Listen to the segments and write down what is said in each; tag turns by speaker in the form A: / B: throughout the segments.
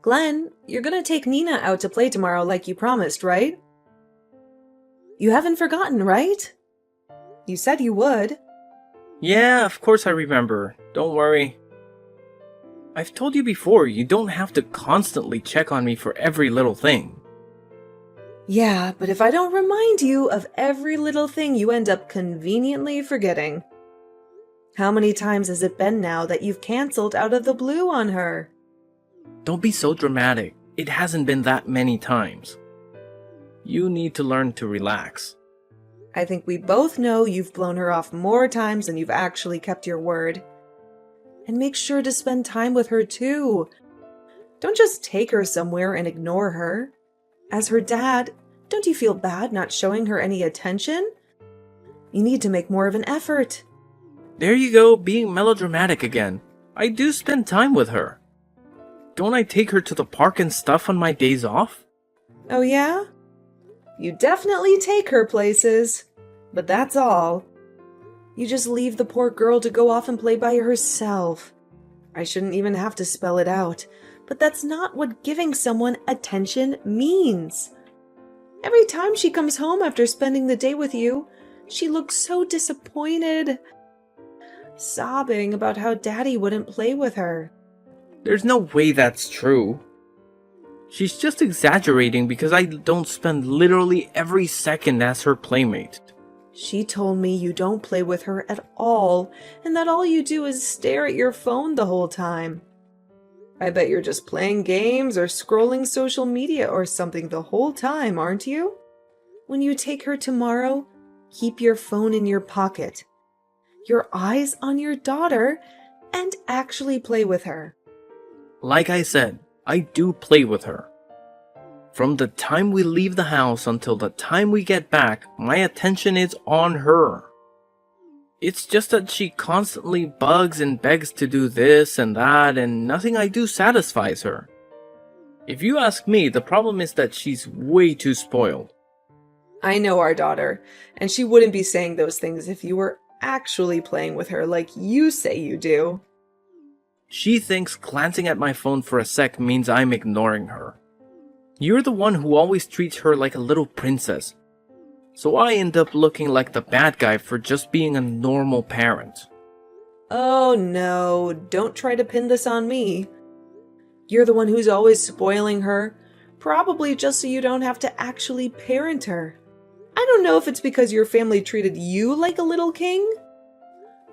A: Glenn, you're gonna take Nina out to play tomorrow like you promised, right? You haven't forgotten, right? You said you would.
B: Yeah, of course I remember. Don't worry. I've told you before, you don't have to constantly check on me for every little thing.
A: Yeah, but if I don't remind you of every little thing, you end up conveniently forgetting. How many times has it been now that you've canceled out of the blue on her?
B: Don't be so dramatic. It hasn't been that many times. You need to learn to relax.
A: I think we both know you've blown her off more times than you've actually kept your word. And make sure to spend time with her too. Don't just take her somewhere and ignore her. As her dad, don't you feel bad not showing her any attention? You need to make more of an effort.
B: There you go, being melodramatic again. I do spend time with her. Don't I take her to the park and stuff on my days off?
A: Oh yeah? You definitely take her places. But that's all. You just leave the poor girl to go off and play by herself. I shouldn't even have to spell it out, but that's not what giving someone attention means. Every time she comes home after spending the day with you, she looks so disappointed, sobbing about how Daddy wouldn't play with her.
B: There's no way that's true. She's just exaggerating because I don't spend literally every second as her playmate.
A: She told me you don't play with her at all, and that all you do is stare at your phone the whole time. I bet you're just playing games or scrolling social media or something the whole time, aren't you? When you take her tomorrow, keep your phone in your pocket, your eyes on your daughter, and actually play with her.
B: Like I said, I do play with her. From the time we leave the house until the time we get back, my attention is on her. It's just that she constantly bugs and begs to do this and that, and nothing I do satisfies her. If you ask me, the problem is that she's way too spoiled.
A: I know our daughter, and she wouldn't be saying those things if you were actually playing with her like you say you do.
B: She thinks glancing at my phone for a sec means I'm ignoring her. You're the one who always treats her like a little princess, so I end up looking like the bad guy for just being a normal parent.
A: Oh no, don't try to pin this on me. You're the one who's always spoiling her, probably just so you don't have to actually parent her. I don't know if it's because your family treated you like a little king,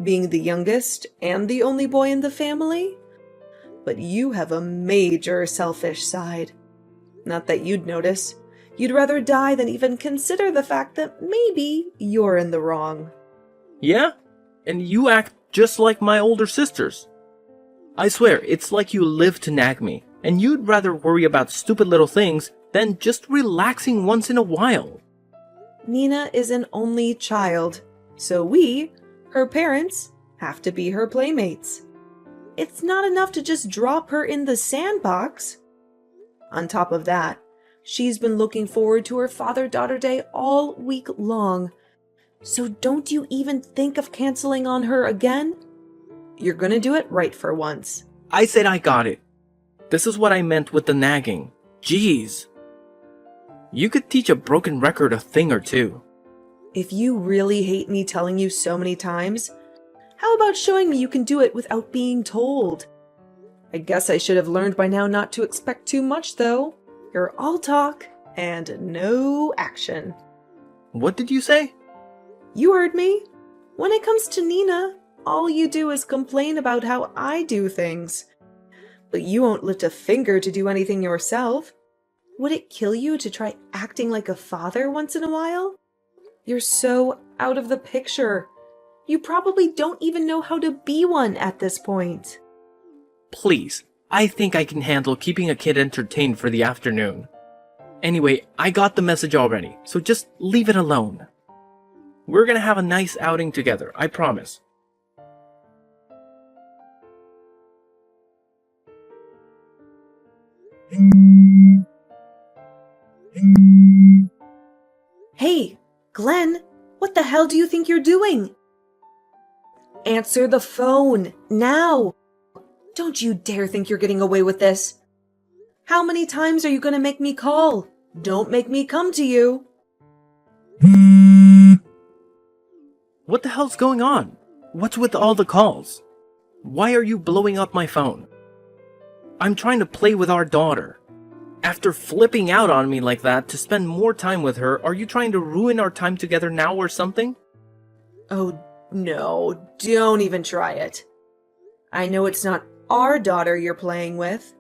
A: being the youngest and the only boy in the family, but you have a major selfish side. Not that you'd notice. You'd rather die than even consider the fact that maybe you're in the wrong.
B: Yeah? And you act just like my older sisters. I swear, it's like you live to nag me, and you'd rather worry about stupid little things than just relaxing once in a while.
A: Nina is an only child, so we, her parents, have to be her playmates. It's not enough to just drop her in the sandbox. On top of that, she's been looking forward to her father-daughter day all week long. So don't you even think of canceling on her again? You're gonna do it right for once.
B: I said I got it. This is what I meant with the nagging. Jeez. You could teach a broken record a thing or two.
A: If you really hate me telling you so many times, how about showing me you can do it without being told? I guess I should have learned by now not to expect too much, though. You're all talk and no action.
B: What did you say?
A: You heard me. When it comes to Nina, all you do is complain about how I do things. But you won't lift a finger to do anything yourself. Would it kill you to try acting like a father once in a while? You're so out of the picture. You probably don't even know how to be one at this point.
B: Please, I think I can handle keeping a kid entertained for the afternoon. Anyway, I got the message already, so just leave it alone. We're gonna have a nice outing together, I promise.
A: Hey, Glenn, what the hell do you think you're doing? Answer the phone, now! Don't you dare think you're getting away with this. How many times are you going to make me call? Don't make me come to you.
B: What the hell's going on? What's with all the calls? Why are you blowing up my phone? I'm trying to play with our daughter. After flipping out on me like that to spend more time with her, are you trying to ruin our time together now or something?
A: Oh, no, don't even try it. I know it's not our daughter you're playing with.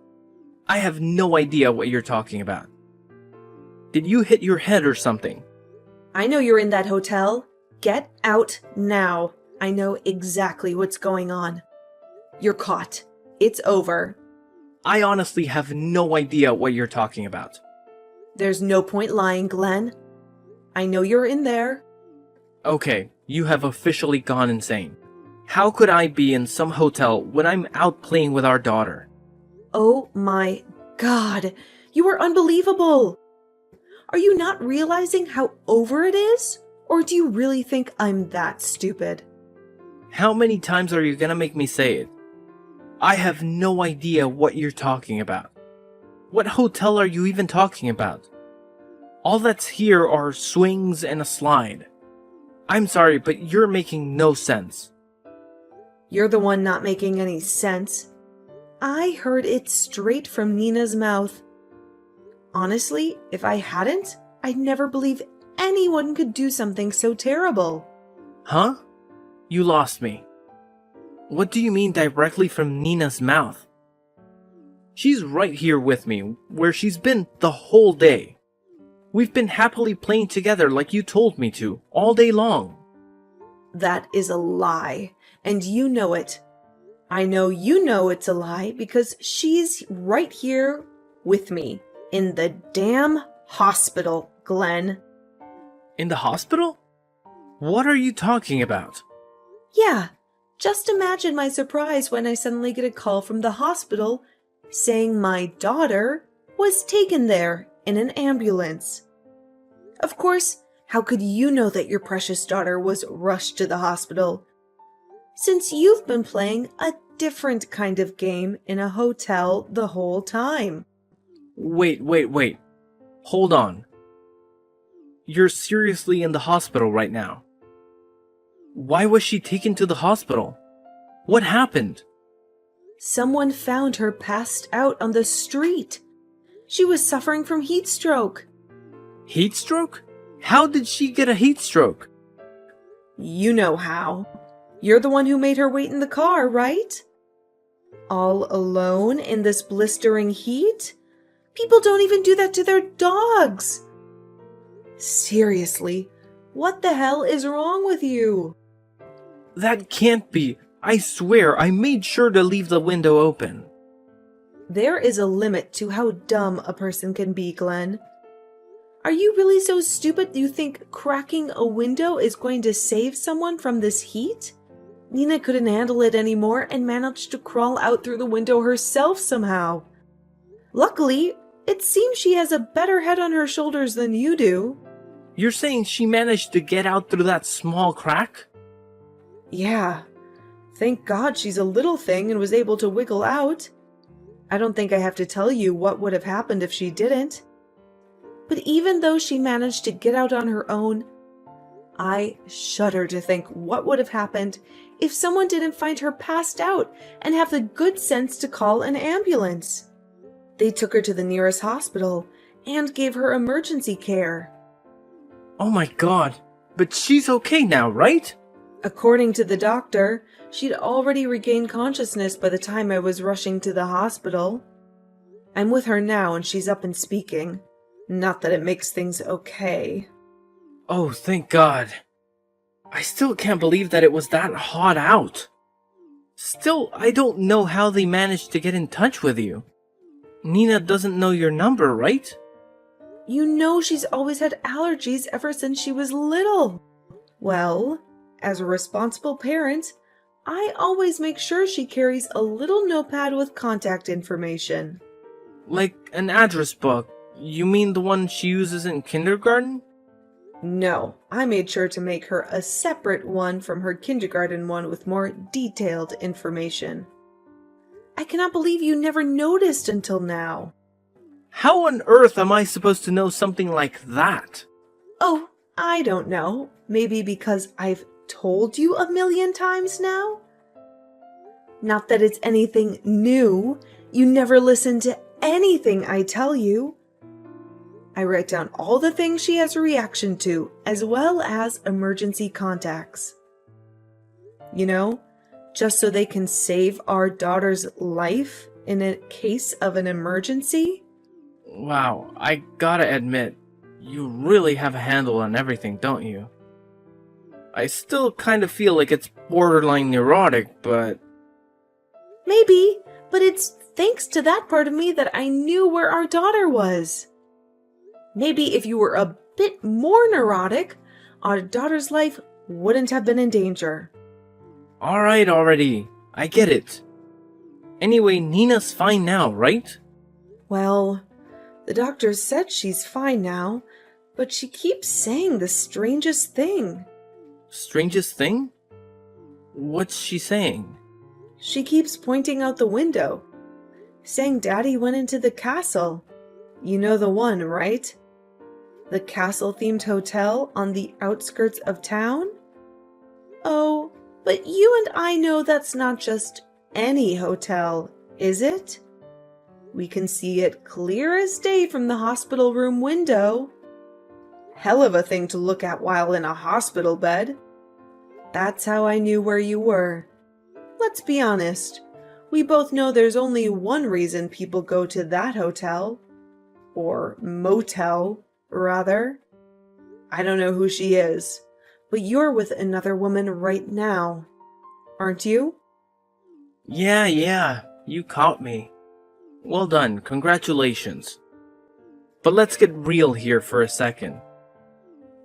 B: I have no idea what you're talking about. Did you hit your head or something?
A: I know you're in that hotel. Get out now. I know exactly what's going on. You're caught. It's over.
B: I honestly have no idea what you're talking about.
A: There's no point lying, Glenn. I know you're in there.
B: Okay, you have officially gone insane. How could I be in some hotel when I'm out playing with our daughter?
A: Oh my God, you are unbelievable. Are you not realizing how over it is? Or do you really think I'm that stupid?
B: How many times are you gonna make me say it? I have no idea what you're talking about. What hotel are you even talking about? All that's here are swings and a slide. I'm sorry, but you're making no sense.
A: You're the one not making any sense. I heard it straight from Nina's mouth. Honestly, if I hadn't, I'd never believe anyone could do something so terrible.
B: Huh? You lost me. What do you mean directly from Nina's mouth? She's right here with me, where she's been the whole day. We've been happily playing together like you told me to, all day long.
A: That is a lie, and you know it. I know you know it's a lie because she's right here with me in the damn hospital, Glenn.
B: In the hospital? What are you talking about?
A: Yeah, just imagine my surprise when I suddenly get a call from the hospital saying my daughter was taken there in an ambulance. Of course, how could you know that your precious daughter was rushed to the hospital? Since you've been playing a different kind of game in a hotel the whole time.
B: Wait. Hold on. You're seriously in the hospital right now. Why was she taken to the hospital? What happened?
A: Someone found her passed out on the street. She was suffering from heat stroke.
B: Heat stroke? How did she get a heat stroke?
A: You know how. You're the one who made her wait in the car, right? All alone in this blistering heat? People don't even do that to their dogs. Seriously, what the hell is wrong with you?
B: That can't be. I swear I made sure to leave the window open.
A: There is a limit to how dumb a person can be, Glenn. Are you really so stupid you think cracking a window is going to save someone from this heat? Nina couldn't handle it anymore and managed to crawl out through the window herself somehow. Luckily, it seems she has a better head on her shoulders than you do.
B: You're saying she managed to get out through that small crack?
A: Yeah. Thank God she's a little thing and was able to wiggle out. I don't think I have to tell you what would have happened if she didn't. But even though she managed to get out on her own, I shudder to think what would have happened if someone didn't find her passed out and have the good sense to call an ambulance. They took her to the nearest hospital and gave her emergency care.
B: Oh my god, but she's okay now, right?
A: According to the doctor, she'd already regained consciousness by the time I was rushing to the hospital. I'm with her now and she's up and speaking. Not that it makes things okay.
B: Oh, thank God. I still can't believe that it was that hot out. Still, I don't know how they managed to get in touch with you. Nina doesn't know your number, right?
A: You know she's always had allergies ever since she was little. Well, as a responsible parent, I always make sure she carries a little notepad with contact information.
B: Like an address book. You mean the one she uses in kindergarten?
A: No, I made sure to make her a separate one from her kindergarten one with more detailed information. I cannot believe you never noticed until now.
B: How on earth am I supposed to know something like that?
A: Oh, I don't know. Maybe because I've told you a million times now? Not that it's anything new. You never listen to anything I tell you. I write down all the things she has a reaction to, as well as emergency contacts. You know, just so they can save our daughter's life in a case of an emergency.
B: Wow, I gotta admit, you really have a handle on everything, don't you? I still kind of feel like it's borderline neurotic, but...
A: Maybe, but it's thanks to that part of me that I knew where our daughter was. Maybe if you were a bit more neurotic, our daughter's life wouldn't have been in danger.
B: Alright already, I get it. Anyway, Nina's fine now, right?
A: Well, the doctor said she's fine now, but she keeps saying the strangest thing.
B: Strangest thing? What's she saying?
A: She keeps pointing out the window, saying Daddy went into the castle. You know the one, right? The castle-themed hotel on the outskirts of town? Oh, but you and I know that's not just any hotel, is it? We can see it clear as day from the hospital room window. Hell of a thing to look at while in a hospital bed. That's how I knew where you were. Let's be honest. We both know there's only one reason people go to that hotel. Or motel, rather. I don't know who she is, but you're with another woman right now, aren't you?
B: Yeah, you caught me. Well done, congratulations. But let's get real here for a second.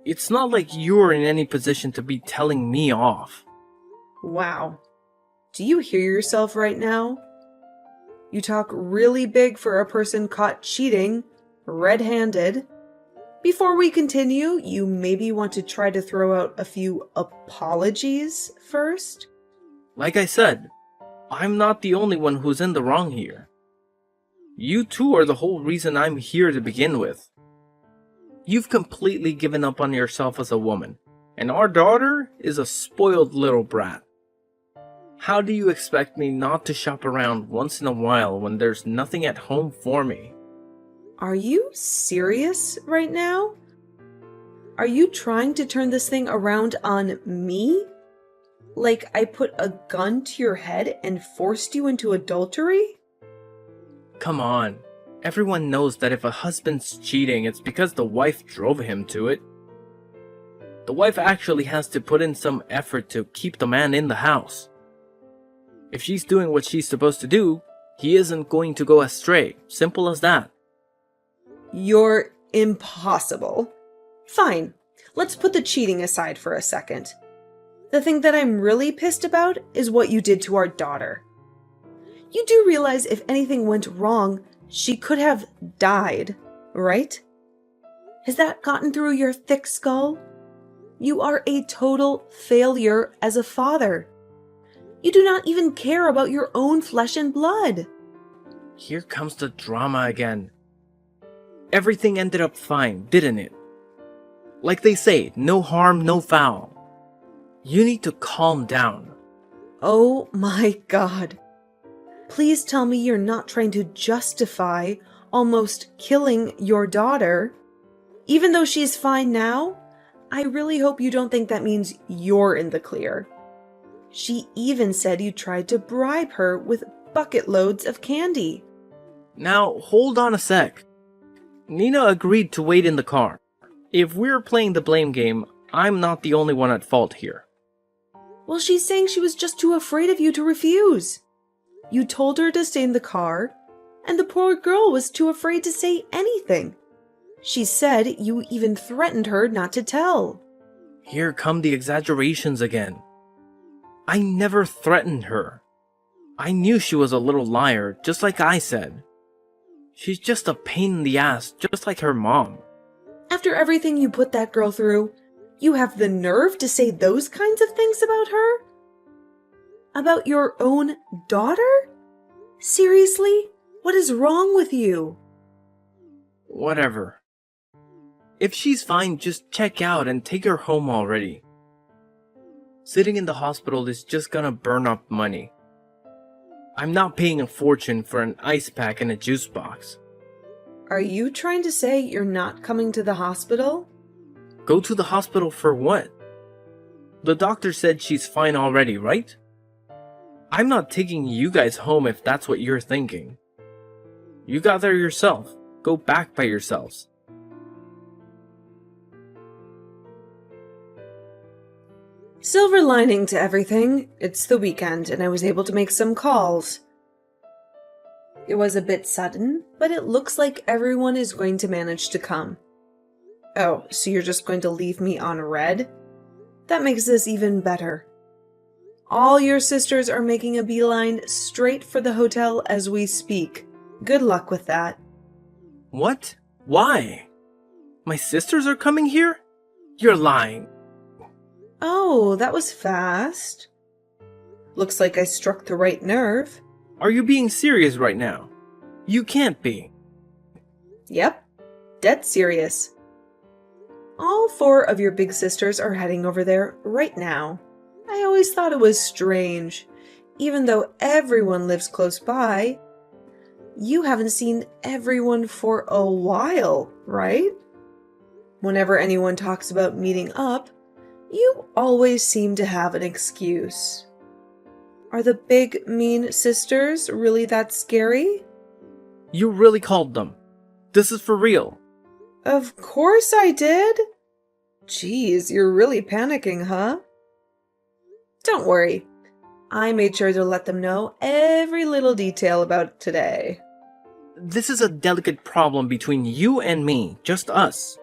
B: It's not like you're in any position to be telling me off.
A: Wow. Do you hear yourself right now? You talk really big for a person caught cheating, red-handed. Before we continue, you maybe want to try to throw out a few apologies first?
B: Like I said, I'm not the only one who's in the wrong here. You two are the whole reason I'm here to begin with. You've completely given up on yourself as a woman, and our daughter is a spoiled little brat. How do you expect me not to shop around once in a while when there's nothing at home for me?
A: Are you serious right now? Are you trying to turn this thing around on me? Like I put a gun to your head and forced you into adultery?
B: Come on. Everyone knows that if a husband's cheating, it's because the wife drove him to it. The wife actually has to put in some effort to keep the man in the house. If she's doing what she's supposed to do, he isn't going to go astray. Simple as that.
A: You're impossible. Fine, let's put the cheating aside for a second. The thing that I'm really pissed about is what you did to our daughter. You do realize if anything went wrong, she could have died, right? Has that gotten through your thick skull? You are a total failure as a father. You do not even care about your own flesh and blood.
B: Here comes the drama again. Everything ended up fine, didn't it? Like they say, no harm, no foul. You need to calm down.
A: Oh my God. Please tell me you're not trying to justify almost killing your daughter. Even though she's fine now, I really hope you don't think that means you're in the clear. She even said you tried to bribe her with bucket loads of candy.
B: Now, hold on a sec. Nina agreed to wait in the car. If we're playing the blame game, I'm not the only one at fault here.
A: Well, she's saying she was just too afraid of you to refuse. You told her to stay in the car, and the poor girl was too afraid to say anything. She said you even threatened her not to tell.
B: Here come the exaggerations again. I never threatened her. I knew she was a little liar, just like I said. She's just a pain in the ass, just like her mom.
A: After everything you put that girl through, you have the nerve to say those kinds of things about her? About your own daughter? Seriously? What is wrong with you?
B: Whatever. If she's fine, just check out and take her home already. Sitting in the hospital is just gonna burn up money. I'm not paying a fortune for an ice pack and a juice box.
A: Are you trying to say you're not coming to the hospital?
B: Go to the hospital for what? The doctor said she's fine already, right? I'm not taking you guys home if that's what you're thinking. You got there yourself. Go back by yourselves.
A: Silver lining to everything, it's the weekend and I was able to make some calls. It was a bit sudden, but it looks like everyone is going to manage to come. Oh, so you're just going to leave me on red? That makes this even better. All your sisters are making a beeline straight for the hotel as we speak. Good luck with that.
B: What? Why? My sisters are coming here? You're lying.
A: Oh, that was fast. Looks like I struck the right nerve.
B: Are you being serious right now? You can't be.
A: Yep, dead serious. All 4 of your big sisters are heading over there right now. I always thought it was strange. Even though everyone lives close by, you haven't seen everyone for a while, right? Whenever anyone talks about meeting up, you always seem to have an excuse. Are the big, mean sisters really that scary?
B: You really called them. This is for real.
A: Of course I did. Jeez, you're really panicking, huh? Don't worry. I made sure to let them know every little detail about today.
B: This is a delicate problem between you and me, just us.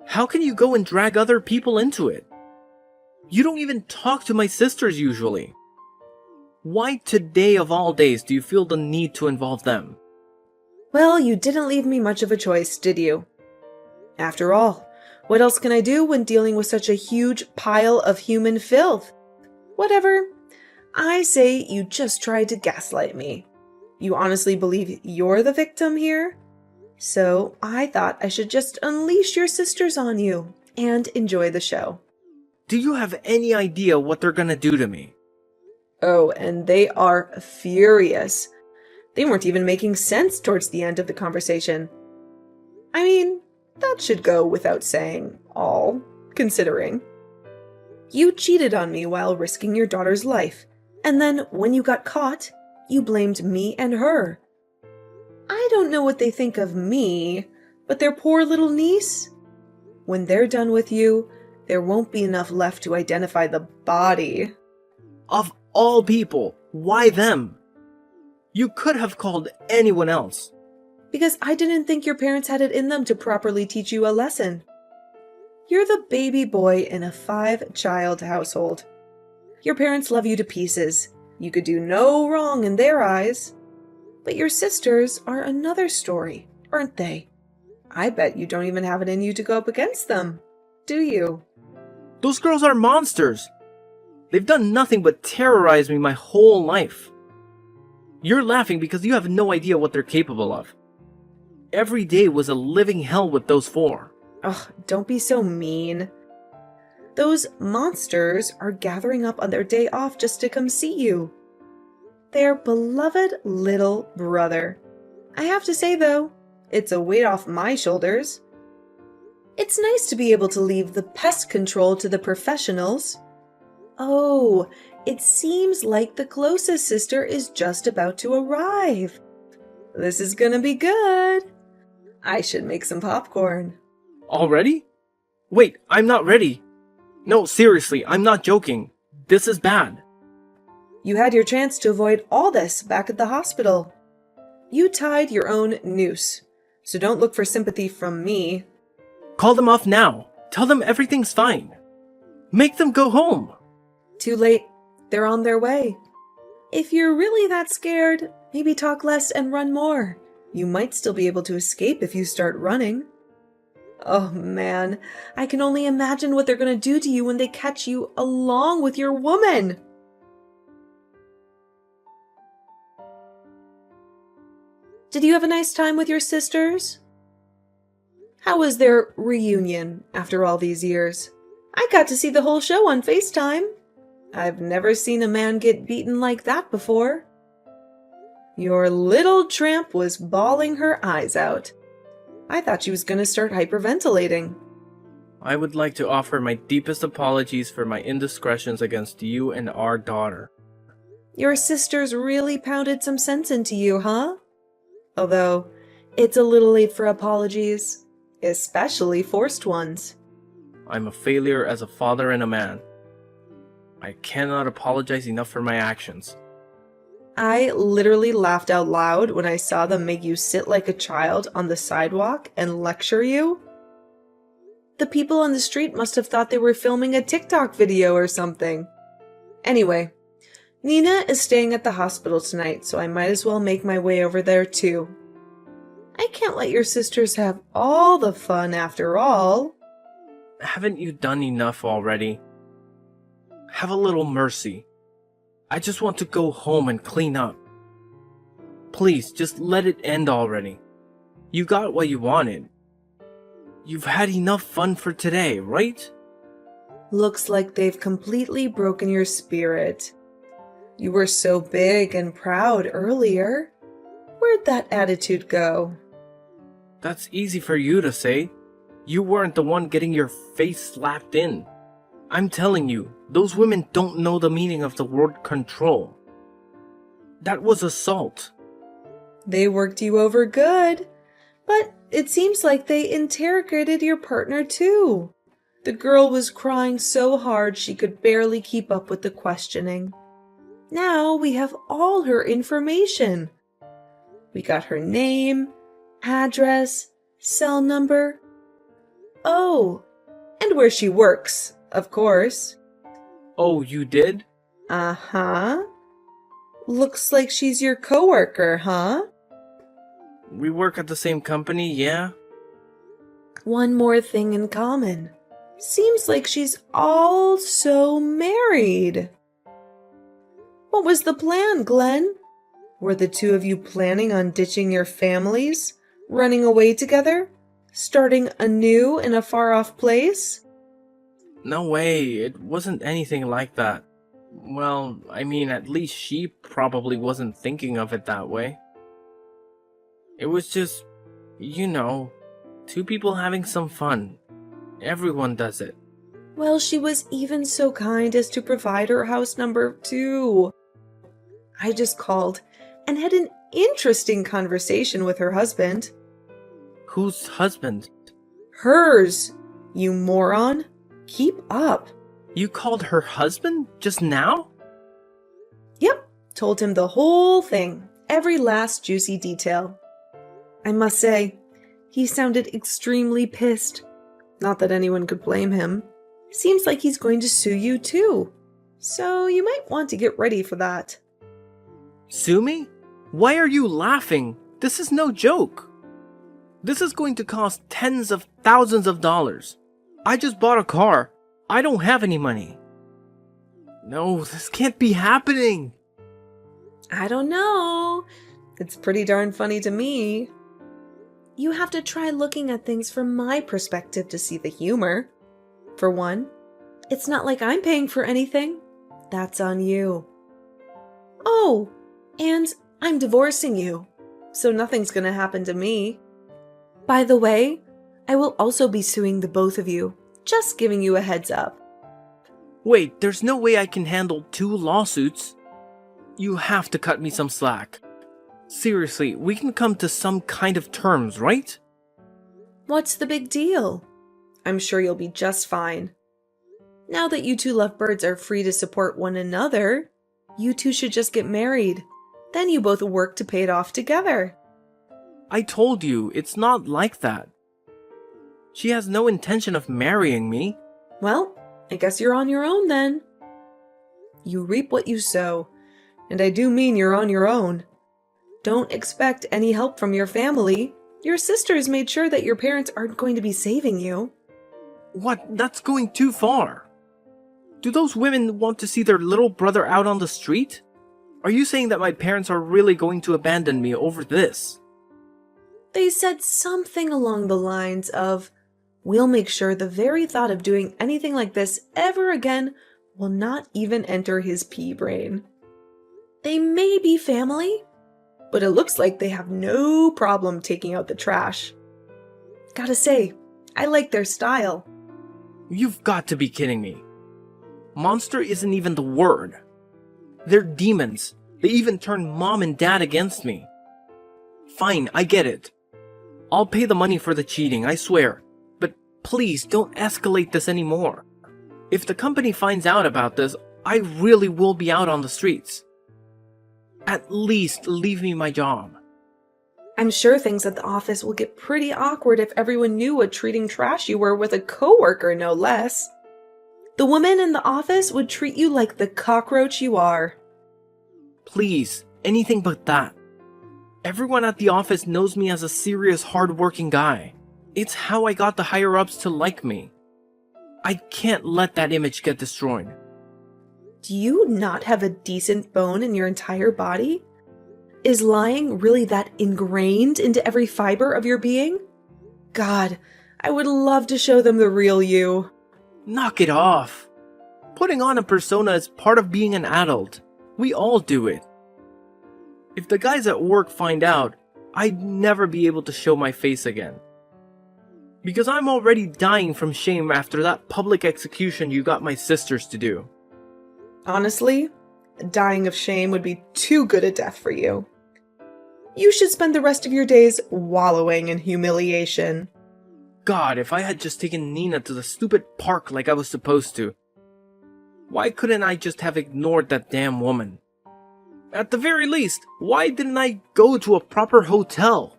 B: How can you go and drag other people into it? You don't even talk to my sisters usually. Why today of all days do you feel the need to involve them?
A: Well, you didn't leave me much of a choice, did you? After all, what else can I do when dealing with such a huge pile of human filth? Whatever. I say you just tried to gaslight me. You honestly believe you're the victim here? So I thought I should just unleash your sisters on you and enjoy the show.
B: Do you have any idea what they're gonna do to me?
A: Oh, and they are furious. They weren't even making sense towards the end of the conversation. I mean, that should go without saying, all considering. You cheated on me while risking your daughter's life, and then when you got caught, you blamed me and her. I don't know what they think of me, but their poor little niece? When they're done with you, there won't be enough left to identify the body.
B: Of all people, why them? You could have called anyone else.
A: Because I didn't think your parents had it in them to properly teach you a lesson. You're the baby boy in a 5-child household. Your parents love you to pieces. You could do no wrong in their eyes. But your sisters are another story, aren't they? I bet you don't even have it in you to go up against them, do you?
B: Those girls are monsters. They've done nothing but terrorize me my whole life. You're laughing because you have no idea what they're capable of. Every day was a living hell with those 4.
A: Ugh, don't be so mean. Those monsters are gathering up on their day off just to come see you. Their beloved little brother. I have to say, though, it's a weight off my shoulders. It's nice to be able to leave the pest control to the professionals. Oh, it seems like the closest sister is just about to arrive. This is gonna be good. I should make some popcorn.
B: Already? Wait, I'm not ready. No, seriously, I'm not joking. This is bad.
A: You had your chance to avoid all this back at the hospital. You tied your own noose, so don't look for sympathy from me.
B: Call them off now. Tell them everything's fine. Make them go home.
A: Too late. They're on their way. If you're really that scared, maybe talk less and run more. You might still be able to escape if you start running. Oh man, I can only imagine what they're going to do to you when they catch you along with your woman. Did you have a nice time with your sisters? How was their reunion after all these years? I got to see the whole show on FaceTime. I've never seen a man get beaten like that before. Your little tramp was bawling her eyes out. I thought she was going to start hyperventilating.
B: I would like to offer my deepest apologies for my indiscretions against you and our daughter.
A: Your sisters really pounded some sense into you, huh? Although, it's a little late for apologies, especially forced ones.
B: I'm a failure as a father and a man. I cannot apologize enough for my actions.
A: I literally laughed out loud when I saw them make you sit like a child on the sidewalk and lecture you. The people on the street must have thought they were filming a TikTok video or something. Anyway, Nina is staying at the hospital tonight, so I might as well make my way over there too. I can't let your sisters have all the fun after all.
B: Haven't you done enough already? Have a little mercy. I just want to go home and clean up. Please, just let it end already. You got what you wanted. You've had enough fun for today, right?
A: Looks like they've completely broken your spirit. You were so big and proud earlier. Where'd that attitude go?
B: That's easy for you to say. You weren't the one getting your face slapped in. I'm telling you, those women don't know the meaning of the word control. That was assault.
A: They worked you over good, but it seems like they interrogated your partner too. The girl was crying so hard she could barely keep up with the questioning. Now we have all her information. We got her name, address, cell number. Oh, and where she works, of course.
B: Oh, you did?
A: Uh-huh. Looks like she's your coworker, huh?
B: We work at the same company, yeah?
A: One more thing in common. Seems like she's also married. What was the plan, Glenn? Were the two of you planning on ditching your families, running away together, starting anew in a far-off place?
B: No way, it wasn't anything like that. Well, I mean, at least she probably wasn't thinking of it that way. It was just, two people having some fun. Everyone does it.
A: Well, she was even so kind as to provide her house number too. I just called and had an interesting conversation with her husband.
B: Whose husband?
A: Hers, you moron. Keep up.
B: You called her husband just now?
A: Yep, told him the whole thing, every last juicy detail. I must say, he sounded extremely pissed. Not that anyone could blame him. Seems like he's going to sue you too. So you might want to get ready for that.
B: Sue me? Why are you laughing? This is no joke. This is going to cost tens of thousands of dollars. I just bought a car. I don't have any money. No, this can't be happening.
A: I don't know. It's pretty darn funny to me. You have to try looking at things from my perspective to see the humor. For one, it's not like I'm paying for anything. That's on you. Oh, and I'm divorcing you, so nothing's gonna happen to me. By the way, I will also be suing the both of you. Just giving you a heads up.
B: Wait, there's no way I can handle 2 lawsuits. You have to cut me some slack. Seriously, we can come to some kind of terms, right?
A: What's the big deal? I'm sure you'll be just fine. Now that you two lovebirds are free to support one another, you two should just get married. Then you both work to pay it off together.
B: I told you, it's not like that. She has no intention of marrying me.
A: Well, I guess you're on your own then. You reap what you sow, and I do mean you're on your own. Don't expect any help from your family. Your sisters made sure that your parents aren't going to be saving you.
B: What? That's going too far. Do those women want to see their little brother out on the street? Are you saying that my parents are really going to abandon me over this?
A: They said something along the lines of, "We'll make sure the very thought of doing anything like this ever again will not even enter his pea brain." They may be family, but it looks like they have no problem taking out the trash. Gotta say, I like their style.
B: You've got to be kidding me. Monster isn't even the word. They're demons. They even turned mom and dad against me. Fine, I get it. I'll pay the money for the cheating, I swear. But please don't escalate this anymore. If the company finds out about this, I really will be out on the streets. At least leave me my job.
A: I'm sure things at the office will get pretty awkward if everyone knew what treating trash you were with a coworker, no less. The women in the office would treat you like the cockroach you are.
B: Please, anything but that. Everyone at the office knows me as a serious, hard-working guy. It's how I got the higher-ups to like me. I can't let that image get destroyed.
A: Do you not have a decent bone in your entire body? Is lying really that ingrained into every fiber of your being? God, I would love to show them the real you.
B: Knock it off. Putting on a persona is part of being an adult. We all do it. If the guys at work find out, I'd never be able to show my face again. Because I'm already dying from shame after that public execution you got my sisters to do.
A: Honestly, dying of shame would be too good a death for you. You should spend the rest of your days wallowing in humiliation.
B: God, if I had just taken Nina to the stupid park like I was supposed to. Why couldn't I just have ignored that damn woman? At the very least, why didn't I go to a proper hotel?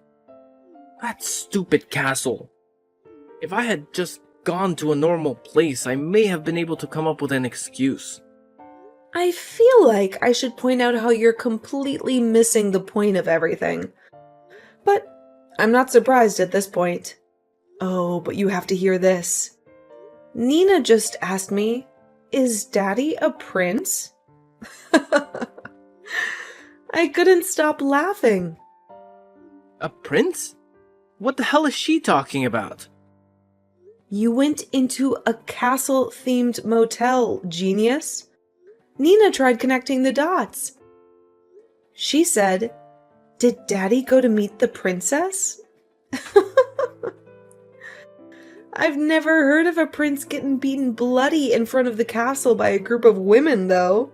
B: That stupid castle. If I had just gone to a normal place, I may have been able to come up with an excuse.
A: I feel like I should point out how you're completely missing the point of everything. But I'm not surprised at this point. Oh, but you have to hear this. Nina just asked me, "Is Daddy a prince?" I couldn't stop laughing.
B: A prince? What the hell is she talking about?
A: You went into a castle-themed motel, genius. Nina tried connecting the dots. She said, "Did Daddy go to meet the princess?" I've never heard of a prince getting beaten bloody in front of the castle by a group of women, though.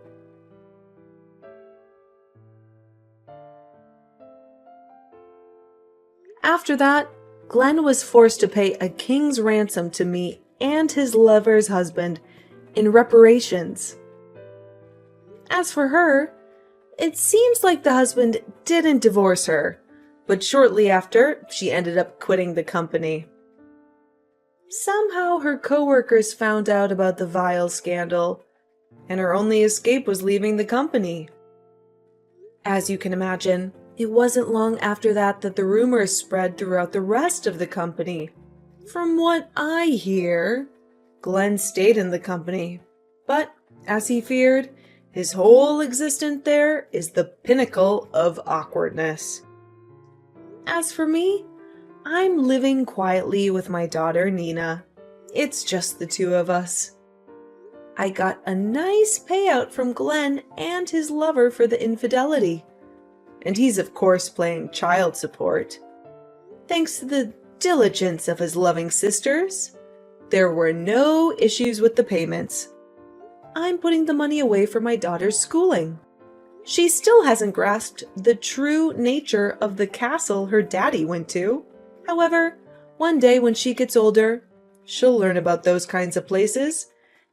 A: After that, Glenn was forced to pay a king's ransom to me and his lover's husband in reparations. As for her, it seems like the husband didn't divorce her, but shortly after, she ended up quitting the company. Somehow her coworkers found out about the Vile scandal, and her only escape was leaving the company. As you can imagine, it wasn't long after that that the rumors spread throughout the rest of the company. From what I hear, Glenn stayed in the company, but as he feared, his whole existence there is the pinnacle of awkwardness. As for me, I'm living quietly with my daughter Nina. It's just the two of us. I got a nice payout from Glenn and his lover for the infidelity. And he's of course playing child support. Thanks to the diligence of his loving sisters, there were no issues with the payments. I'm putting the money away for my daughter's schooling. She still hasn't grasped the true nature of the castle her daddy went to. However, one day when she gets older, she'll learn about those kinds of places,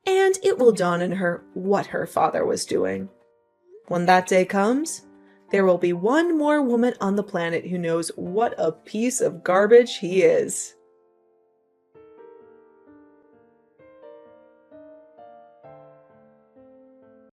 A: and it will dawn on her what her father was doing. When that day comes, there will be one more woman on the planet who knows what a piece of garbage he is.